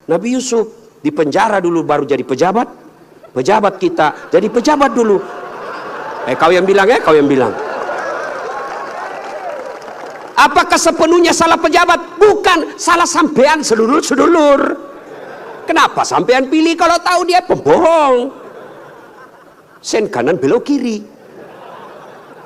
Nabi Yusuf di penjara dulu baru jadi pejabat. Pejabat kita jadi pejabat dulu. Kau yang bilang ya, kau yang bilang. Apakah sepenuhnya salah pejabat? Bukan, salah sampean sedulur-sedulur. Kenapa sampean pilih kalau tahu dia pembohong? Sen kanan belok kiri.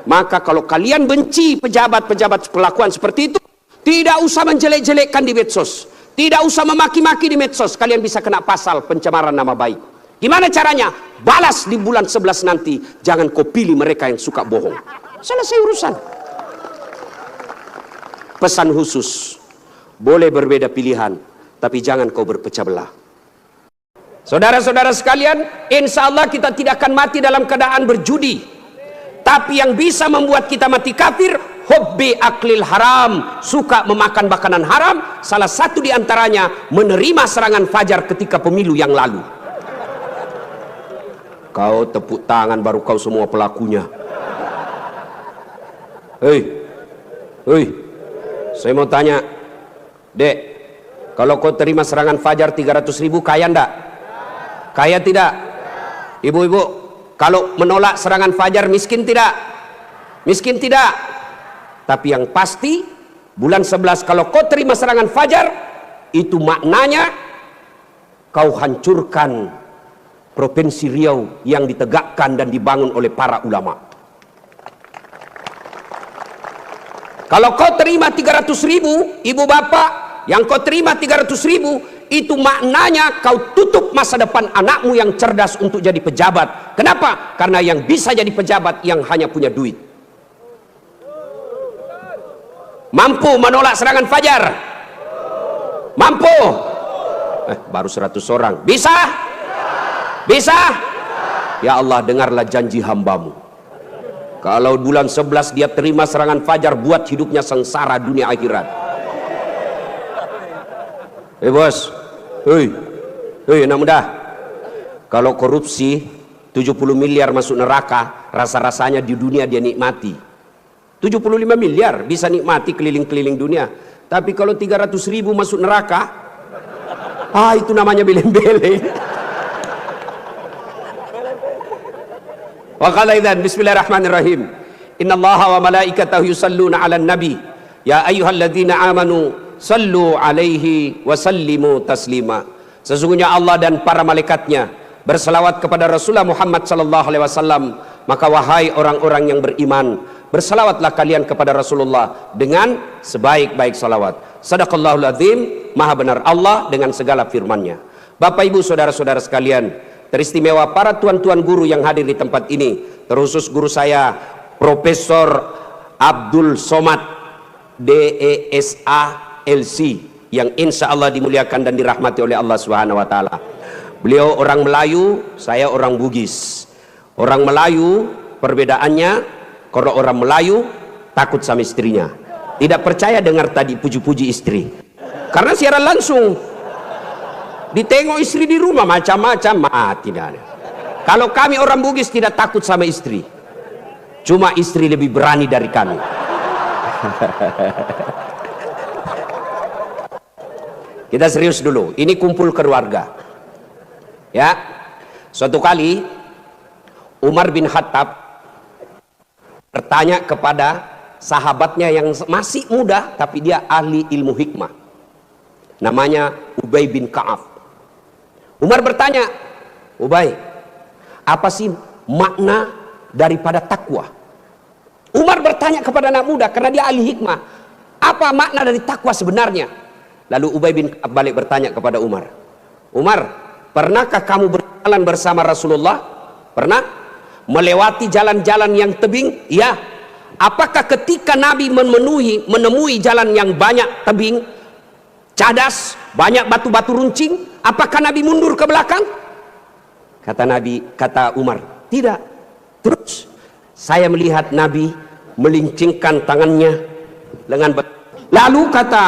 Maka kalau kalian benci pejabat-pejabat perlakuan seperti itu, tidak usah menjelek-jelekkan di medsos, tidak usah memaki-maki di medsos. Kalian bisa kena pasal pencemaran nama baik. Gimana caranya? Balas di bulan 11 nanti. Jangan kau pilih mereka yang suka bohong. Selesai urusan. Pesan khusus, boleh berbeda pilihan, tapi jangan kau berpecah belah. Saudara-saudara sekalian, insya Allah kita tidak akan mati dalam keadaan berjudi. Tapi yang bisa membuat kita mati kafir, hobbi aklil haram, suka memakan makanan haram. Salah satu diantaranya menerima serangan fajar ketika pemilu yang lalu. Kau tepuk tangan baru kau semua pelakunya. Hei, saya mau tanya, Dek, kalau kau terima serangan fajar 300.000, kaya ndak? Kaya tidak? Ibu-ibu, kalau menolak serangan fajar miskin tidak? Miskin tidak? Tapi yang pasti bulan 11 kalau kau terima serangan fajar, itu maknanya kau hancurkan Provinsi Riau yang ditegakkan dan dibangun oleh para ulama. Kalau kau terima 300.000, ibu bapak, yang kau terima 300.000, itu maknanya kau tutup masa depan anakmu yang cerdas untuk jadi pejabat. Kenapa? Karena yang bisa jadi pejabat yang hanya punya duit. Mampu menolak serangan fajar? Mampu? Baru 100 orang. Bisa? Bisa? Ya Allah, dengarlah janji hambamu. Kalau bulan 11 dia terima serangan fajar, buat hidupnya sengsara dunia akhirat. Bos, anak muda, kalau korupsi 70 miliar masuk neraka, rasa-rasanya di dunia dia nikmati. 75 miliar bisa nikmati keliling-keliling dunia. Tapi kalau 300.000 masuk neraka, itu namanya beleng-beleng. Wa qala idzan bismillahirrahmanirrahim. Innallaha wa malaikatahu yusalluna 'alan nabi. Ya ayyuhalladzina amanu sallu 'alaihi wa sallimu taslima. Sesungguhnya Allah dan para malaikatnya berselawat kepada Rasulullah Muhammad sallallahu alaihi wasallam. Maka wahai orang-orang yang beriman, berselawatlah kalian kepada Rasulullah dengan sebaik-baik salawat. Sadaqallahul azim, maha benar Allah dengan segala firman-Nya. Bapak Ibu saudara-saudara sekalian, teristimewa para tuan-tuan guru yang hadir di tempat ini, terkhusus guru saya Profesor Abdul Somad DESA LC yang insya Allah dimuliakan dan dirahmati oleh Allah Subhanahu wa Ta'ala. Beliau orang Melayu, saya orang Bugis. Orang Melayu perbedaannya, kalau orang Melayu takut sama istrinya, tidak percaya dengar tadi puji-puji istri, karena siaran langsung ditengok istri di rumah macam-macam, tidak ada. Kalau kami orang Bugis tidak takut sama istri, cuma istri lebih berani dari kami. Kita serius dulu, ini kumpul keluarga ya. Suatu kali Umar bin Khattab bertanya kepada sahabatnya yang masih muda tapi dia ahli ilmu hikmah, namanya Ubay bin Ka'ab. Umar bertanya, Ubay, apa sih makna daripada takwa? Umar bertanya kepada anak muda karena dia ahli hikmah, apa makna dari takwa sebenarnya? Lalu Ubay bin Ka'ab balik bertanya kepada Umar, Umar, pernahkah kamu berjalan bersama Rasulullah? Pernah? Melewati jalan-jalan yang tebing? Ya. Apakah ketika Nabi menemui jalan yang banyak tebing, cadas, banyak batu-batu runcing, apakah Nabi mundur ke belakang? Kata Umar, tidak. Terus saya melihat Nabi melincingkan tangannya lengan. Lalu kata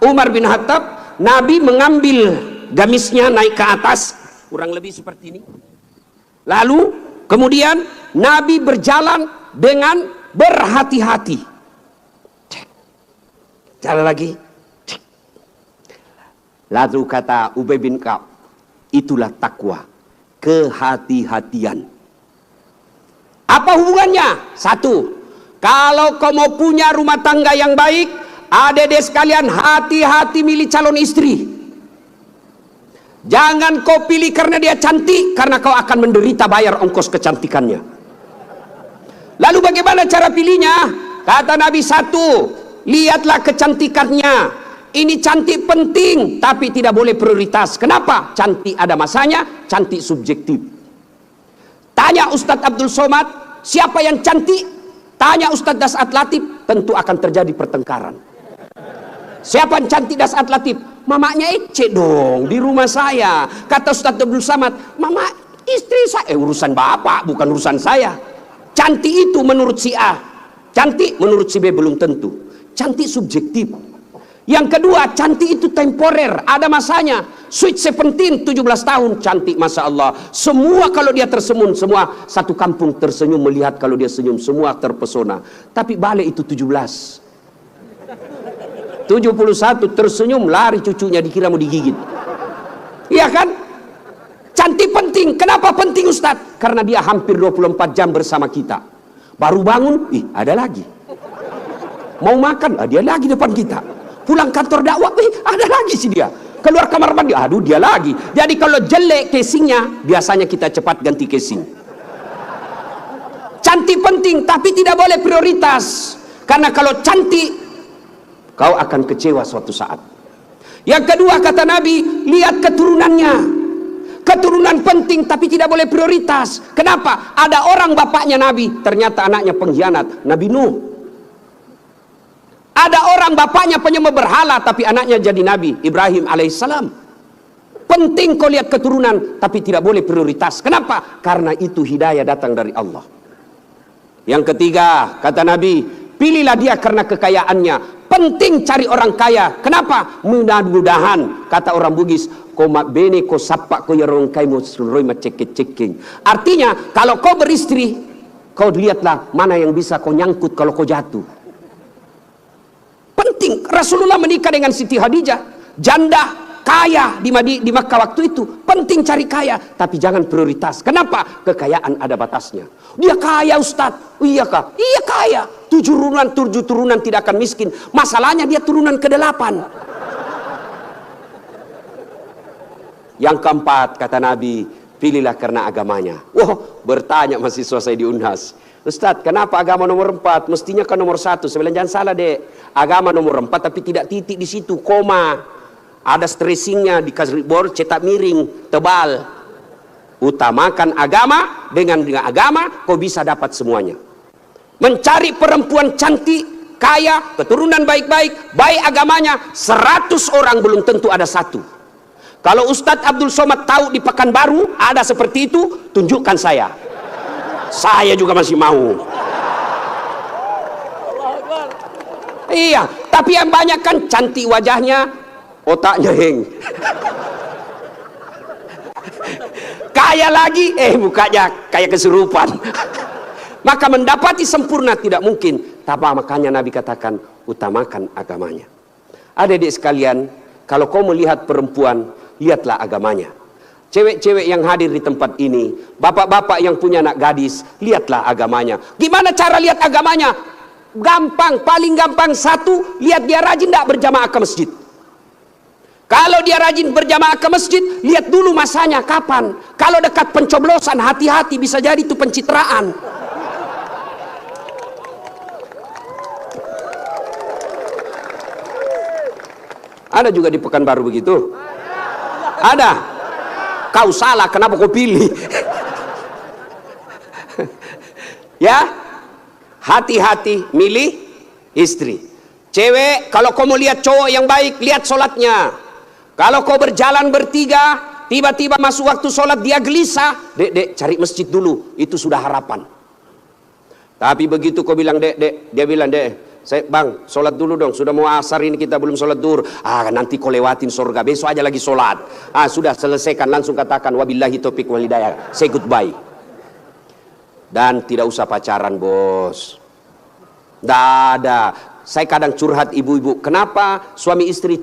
Umar bin Khattab, Nabi mengambil gamisnya naik ke atas, kurang lebih seperti ini. Lalu kemudian Nabi berjalan dengan berhati-hati. Jalan lagi. Lalu kata Ubay bin Ka'ab, itulah takwa, kehati-hatian. Apa hubungannya? Satu, kalau kau mau punya rumah tangga yang baik, adik-adik sekalian, hati-hati milih calon istri. Jangan kau pilih karena dia cantik, karena kau akan menderita bayar ongkos kecantikannya. Lalu bagaimana cara pilihnya? Kata Nabi, satu, lihatlah kecantikannya. Ini cantik penting, tapi tidak boleh prioritas. Kenapa? Cantik ada masanya, cantik subjektif. Tanya Ustadz Abdul Somad, siapa yang cantik? Tanya Ustadz Das'at Latif, tentu akan terjadi pertengkaran. Siapa yang cantik Das'at Latif? Mamanya Ece dong, di rumah saya. Kata Ustadz Abdul Somad, mama istri saya. Urusan bapak, bukan urusan saya. Cantik itu menurut si A, cantik menurut si B belum tentu. Cantik subjektif. Yang kedua, cantik itu temporer, ada masanya. Sweet 17, 17 tahun, cantik Masya Allah. Semua kalau dia tersenyum, semua satu kampung tersenyum melihat kalau dia senyum, semua terpesona. Tapi balik itu 17. 71 tersenyum, lari cucunya, dikira mau digigit. Iya kan? Cantik penting. Kenapa penting Ustadz? Karena dia hampir 24 jam bersama kita. Baru bangun, ada lagi. Mau makan, dia lagi depan kita. Pulang kantor dakwah, ada lagi sih dia. Keluar kamar mandi, aduh dia lagi. Jadi kalau jelek casingnya, biasanya kita cepat ganti casing. Cantik penting, tapi tidak boleh prioritas. Karena kalau cantik, kau akan kecewa suatu saat. Yang kedua kata Nabi, lihat keturunannya. Keturunan penting, tapi tidak boleh prioritas. Kenapa? Ada orang bapaknya Nabi, ternyata anaknya pengkhianat. Nabi Nuh. Ada orang bapaknya penyembah berhala, tapi anaknya jadi Nabi Ibrahim alaihissalam. Penting kau lihat keturunan, tapi tidak boleh prioritas. Kenapa? Karena itu hidayah datang dari Allah. Yang ketiga kata Nabi, pilihlah dia karena kekayaannya. Penting cari orang kaya. Kenapa? Mudah-mudahan kata orang Bugis, koma bene ko sapak ko yarong kai mo suroi maceket-ceking. Artinya kalau kau beristri, kau lihatlah mana yang bisa kau nyangkut kalau kau jatuh. Penting. Rasulullah menikah dengan Siti Khadijah, janda kaya di Makkah waktu itu. Penting cari kaya, tapi jangan prioritas. Kenapa? Kekayaan ada batasnya. Dia kaya Ustadz. Iya kah? Iya kaya. 7 turunan tidak akan miskin. Masalahnya dia turunan ke-8. Yang keempat kata Nabi, pilihlah karena agamanya. Wah, bertanya mahasiswa saya di Unhas, Ustadz, kenapa agama nomor 4? Mestinya kan nomor 1. Saya bilang, jangan salah dek. Agama nomor 4, tapi tidak titik di situ, koma. Ada stressingnya, dikasih board, cetak miring, tebal. Utamakan agama, dengan agama, kau bisa dapat semuanya. Mencari perempuan cantik, kaya, keturunan baik-baik, baik agamanya, 100 orang belum tentu ada 1. Kalau Ustadz Abdul Somad tahu di Pekanbaru ada seperti itu, tunjukkan saya. Saya juga masih mau. Iya, tapi yang banyak kan cantik wajahnya, otaknya heng. Kaya lagi, mukanya kayak kesurupan. Maka mendapati sempurna tidak mungkin. Tapi makanya Nabi katakan, utamakan agamanya. Adik-adik sekalian, kalau kau melihat perempuan, lihatlah agamanya. Cewek-cewek yang hadir di tempat ini, bapak-bapak yang punya anak gadis, lihatlah agamanya. Gimana cara lihat agamanya? Gampang, paling gampang. Satu, lihat dia rajin tidak berjamaah ke masjid. Kalau dia rajin berjamaah ke masjid, lihat dulu masanya kapan. Kalau dekat pencoblosan, hati-hati, bisa jadi itu pencitraan. Ada juga di Pekanbaru begitu? Ada. Kau salah, kenapa kau pilih? Ya, hati-hati milih istri. Cewek, kalau kau mau lihat cowok yang baik, lihat sholatnya. Kalau kau berjalan bertiga, tiba-tiba masuk waktu sholat dia gelisah, dek, cari masjid dulu, itu sudah harapan. Tapi begitu kau bilang dek, dia bilang dek, bang, sholat dulu dong, sudah mau asar ini kita belum sholat duhur. Nanti kau lewatin surga, besok aja lagi sholat. Sudah selesaikan, langsung katakan wabillahi taufiq wal hidayah, say goodbye. Dan tidak usah pacaran bos. Tidak ada. saya kadang curhat ibu-ibu, kenapa suami istri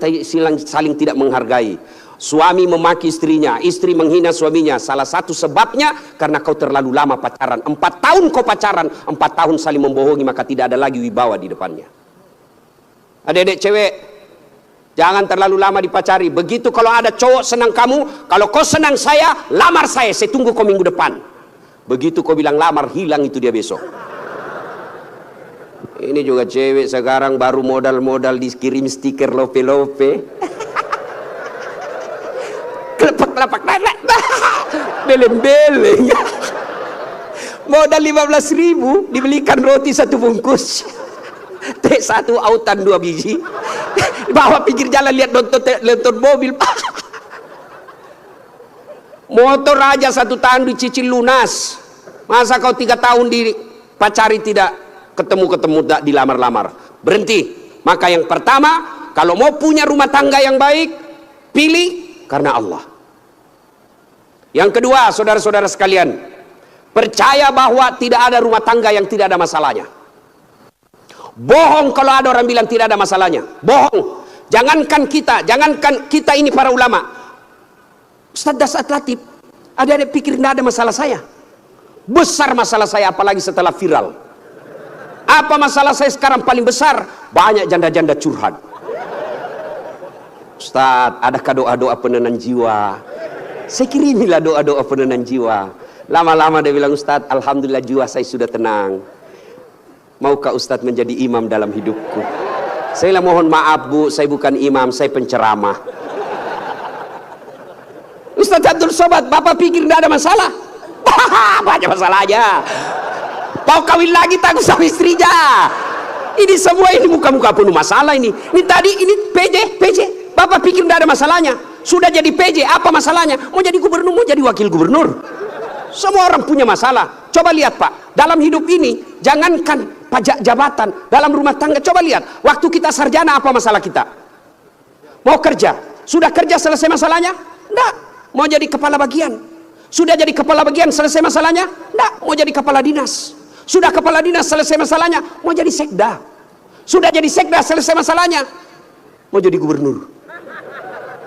saling tidak menghargai? Suami memaki istrinya, istri menghina suaminya. Salah satu sebabnya karena kau terlalu lama pacaran. 4 tahun kau pacaran, 4 tahun saling membohongi, maka tidak ada lagi wibawa di depannya. Adik-adik cewek, jangan terlalu lama dipacari. Begitu kalau ada cowok senang kamu, kalau kau senang saya, lamar saya tunggu kau minggu depan. Begitu kau bilang lamar, hilang itu dia besok. Ini juga cewek sekarang baru modal-modal dikirim stiker lope-lope. Kelepak-kelepak, beleng-beleng. Modal 15.000 dibelikan roti 1 bungkus, teh 1 autan 2 biji. Bawa pinggir jalan lihat nonton mobil. Motor aja 1 tahun dicicil lunas. Masa kau 3 tahun dipacari tidak ketemu tak dilamar-lamar? Berhenti. Maka yang pertama, kalau mau punya rumah tangga yang baik, pilih karena Allah. Yang kedua, saudara-saudara sekalian, percaya bahwa tidak ada rumah tangga yang tidak ada masalahnya. Bohong kalau ada orang bilang tidak ada masalahnya. Bohong. Jangankan kita ini para ulama. Ustaz Dasat Latif, ada pikir tidak ada masalah saya? Besar masalah saya, apalagi setelah viral. Apa masalah saya sekarang paling besar? Banyak janda-janda curhat. Ustaz, adakah doa-doa penenang jiwa? Saya kirimilah doa-doa penenang jiwa. Lama-lama dia bilang, Ustaz, alhamdulillah jiwa saya sudah tenang. Maukah Ustaz menjadi imam dalam hidupku? Saya bilang, mohon maaf Bu, saya bukan imam, saya penceramah. Ustaz Abdul Somad, Bapak pikir tidak ada masalah? Banyak masalahnya. Mau kawin lagi takut sama istrinya. Ini semua ini muka-muka penuh masalah ini. Ini tadi ini PJ. Bapak pikir tidak ada masalahnya. Sudah jadi PJ, apa masalahnya? Mau jadi gubernur, mau jadi wakil gubernur. Semua orang punya masalah. Coba lihat Pak, dalam hidup ini, jangankan pajak jabatan, dalam rumah tangga, coba lihat. Waktu kita sarjana, apa masalah kita? Mau kerja, sudah kerja selesai masalahnya? Enggak. Mau jadi kepala bagian, sudah jadi kepala bagian selesai masalahnya? Enggak. Mau jadi kepala dinas, sudah kepala dinas selesai masalahnya? Mau jadi sekda, sudah jadi sekda selesai masalahnya? Mau jadi gubernur,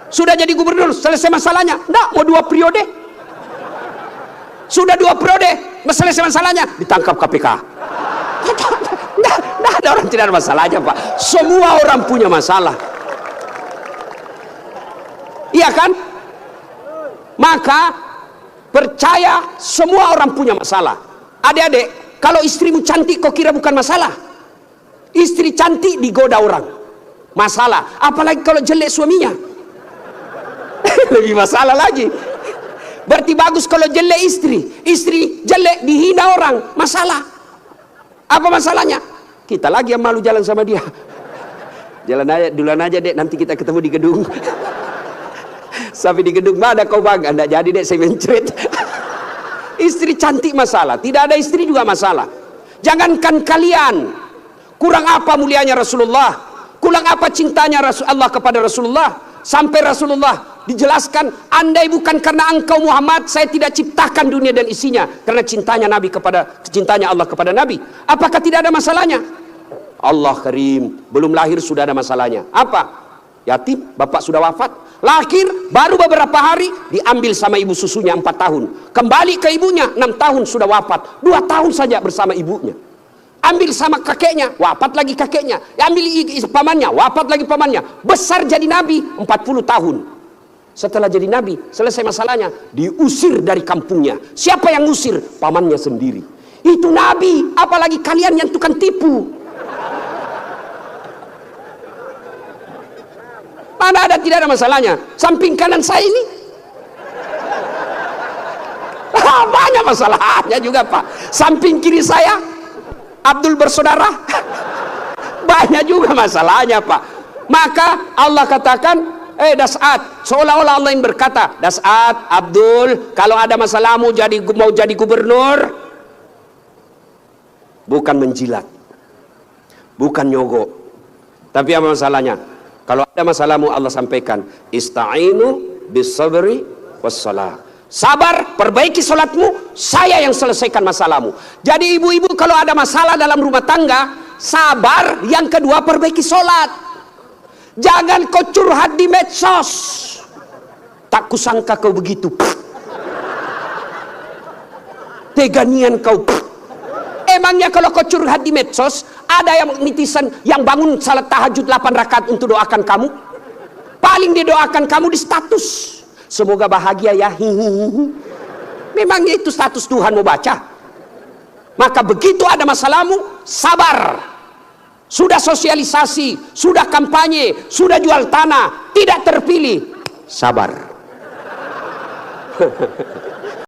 sudah jadi gubernur selesai masalahnya? Enggak. Mau 2 periode, sudah 2 periode selesai masalahnya? Ditangkap KPK. Enggak ada orang tidak ada masalahnya Pak. Semua orang punya masalah, iya kan? Maka percaya semua orang punya masalah. Adik-adik, kalau istrimu cantik kau kira bukan masalah? Istri cantik digoda orang, masalah. Apalagi kalau jelek suaminya, lebih masalah lagi. Berarti bagus kalau jelek istri jelek dihina orang, masalah. Apa masalahnya? Kita lagi yang malu jalan sama dia. Jalan aja, duluan aja Dek, nanti kita ketemu di gedung. Sampai di gedung, mana kau bang? Anda jadi Dek, saya mencret. Istri cantik masalah, tidak ada istri juga masalah. Jangankan kalian, kurang apa mulianya Rasulullah, kurang apa cintanya Allah kepada Rasulullah, sampai Rasulullah dijelaskan, andai bukan karena engkau Muhammad, saya tidak ciptakan dunia dan isinya, karena cintanya Allah kepada Nabi. Apakah tidak ada masalahnya? Allah Karim, belum lahir sudah ada masalahnya. Apa? Yatim, bapak sudah wafat. Lahir, baru beberapa hari diambil sama ibu susunya 4 tahun. Kembali ke ibunya 6 tahun sudah wafat. 2 tahun saja bersama ibunya. Ambil sama kakeknya, wafat lagi kakeknya. Ambil pamannya, wafat lagi pamannya. Besar jadi nabi 40 tahun. Setelah jadi nabi, selesai masalahnya, diusir dari kampungnya. Siapa yang usir? Pamannya sendiri. Itu nabi, apalagi kalian yang tukang tipu. Mana ada tidak ada masalahnya? Samping kanan saya ini banyak masalahnya juga Pak. Samping kiri saya Abdul bersaudara banyak juga masalahnya Pak. Maka Allah katakan, Das'at, seolah-olah Allah yang berkata, Das'at, Abdul, kalau ada masalahmu mau jadi gubernur, bukan menjilat, bukan nyogok, tapi apa masalahnya? Kalau ada masalahmu, Allah sampaikan, ista'inu bis-sabri was-salah. Sabar, perbaiki salatmu, saya yang selesaikan masalahmu. Jadi ibu-ibu kalau ada masalah dalam rumah tangga, sabar. Yang kedua, perbaiki sholat. Jangan kau curhat di medsos. Tak kusangka kau begitu. Teganian kau. Emangnya kalau kau curhat di medsos, ada yang netizen yang bangun salat tahajud 8 rakaat untuk doakan kamu? Paling didoakan kamu di status, semoga bahagia ya. Memangnya itu status Tuhan mau baca? Maka begitu ada masalahmu, sabar. Sudah sosialisasi, sudah kampanye, sudah jual tanah, tidak terpilih, sabar.